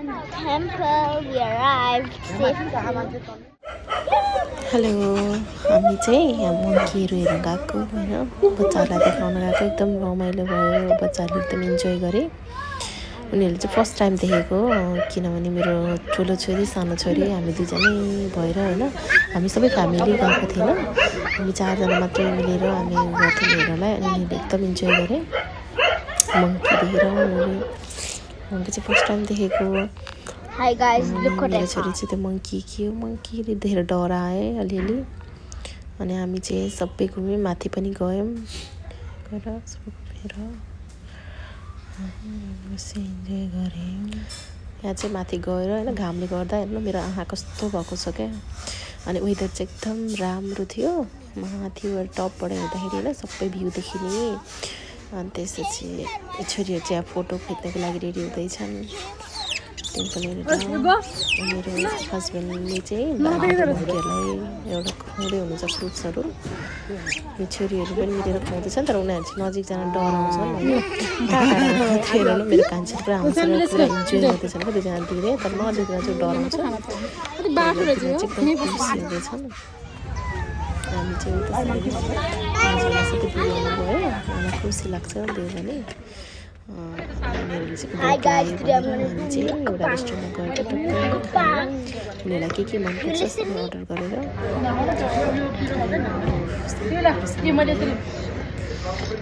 temple. We arrived safely. Hello हामी चाहिँ यहाँ मङ्कीहरू हेर्न गएको होइन बच्चाहरूलाई देखाउन गएको एकदम रमाइलो भयो बच्चाहरूले एकदम इन्जोय गरे उनीहरूले चाहिँ फर्स्ट टाइम देखेको किनभने मेरो ठुलो छोरी सानो छोरी हामी दुईजनै भएर होइन हामी सबै फ्यामिली गएको थिएन हामी चारजना मात्रै मिलेर हामी गर्थ्यौँ हेर्नलाई अनि उनीहरूले एकदम इन्जोय गरे मङ्की देखेर उनीहरूले मङ्की चाहिँ फर्स्ट टाइम देखेको Hi guys, look what I मेरो छोरी found. चाहिँ त्यो मङ्कीले देखेर डराए अलिअलि अनि हामी चाहिँ सबै घुम्यौँ माथि पनि गयौँ गएर सबै घुमेर इन्जोय गऱ्यौँ यहाँ चाहिँ माथि गएर होइन घामले गर्दा हेर्नु मेरो आँखा कस्तो भएको छ क्या अनि वेदर चाहिँ एकदम राम्रो थियो माथि टपबाट हेर्दाखेरि होइन सबै भ्यू देखिने अनि त्यसपछि छोरीहरू चाहिँ अब फोटो खिच्नको लागि रेडी हुँदैछन् टेम्पल हेरेर मेरो हस्बेन्डले चाहिँ मङ्कीहरूलाई एउटा खुवाउँदै हुनुहुन्छ फ्रुट्सहरू यो छोरीहरू पनि मिलेर खुवाउँदैछन् तर उनीहरू चाहिँ नजिक जान डराउँछन् होइन मेरो कान्छी पुरा आउँछ पुरा इन्जोय गर्दैछन् क्या दुईजना दिदीले तर नजिक जान चाहिँ डराउँछ एकदम खुसी हुँदैछन् हामी चाहिँ उता सबै दिदीहरू गयो मलाई खुसी लाग्छ दियो भने Hi guys, today I'm हामी चाहिँ एउटा रेस्टुरेन्टमा गएर उनीहरूलाई के मनपर्छ सबै अर्डर गरेर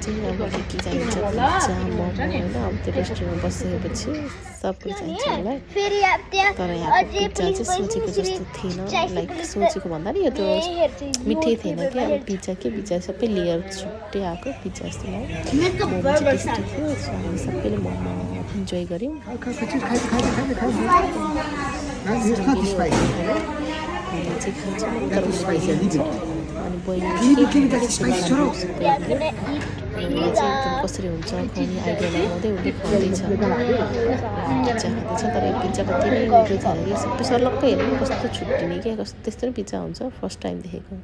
चाहिँ अब के चाहिन्छ पिज्जा मोमो होइन अब त्यो रेस्टुरेन्टमा बसेपछि सबै चाहिन्छ मलाई तर यहाँ पिज्जा चाहिँ सोचेको जस्तो थिएन लाइक सोचेको भन्दा नि यो त मिठै थिएन क्या अब पिज्जा सबै लेयर छुट्टै आएको पिज्जा जस्तो मोमो चाहिँ टेस्टी थियो सो हामी सबैले मोमो इन्जोय गऱ्यौँ हामी चाहिँ खान्छौँ तर अनि बहिनी एकदम कसरी हुन्छ खुवाउने आइडिया लगाउँदै उसले खुवाउँदैछ पिज्जा खाँदैछ तर यो पिज्जा कति नै मिठो थियो कि सबै सर्लक्कै हेर्नु कस्तो छुट्टिने क्या कस्तो त्यस्तो नै पिज्जा हुन्छ फर्स्ट टाइम देखेको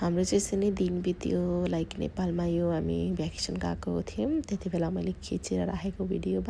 हाम्रो चाहिँ यसरी नै दिन बित्यो लाइक नेपालमा यो हामी भ्याकेसन गएको थियौँ त्यति बेला मैले खिचेर राखेको भिडियो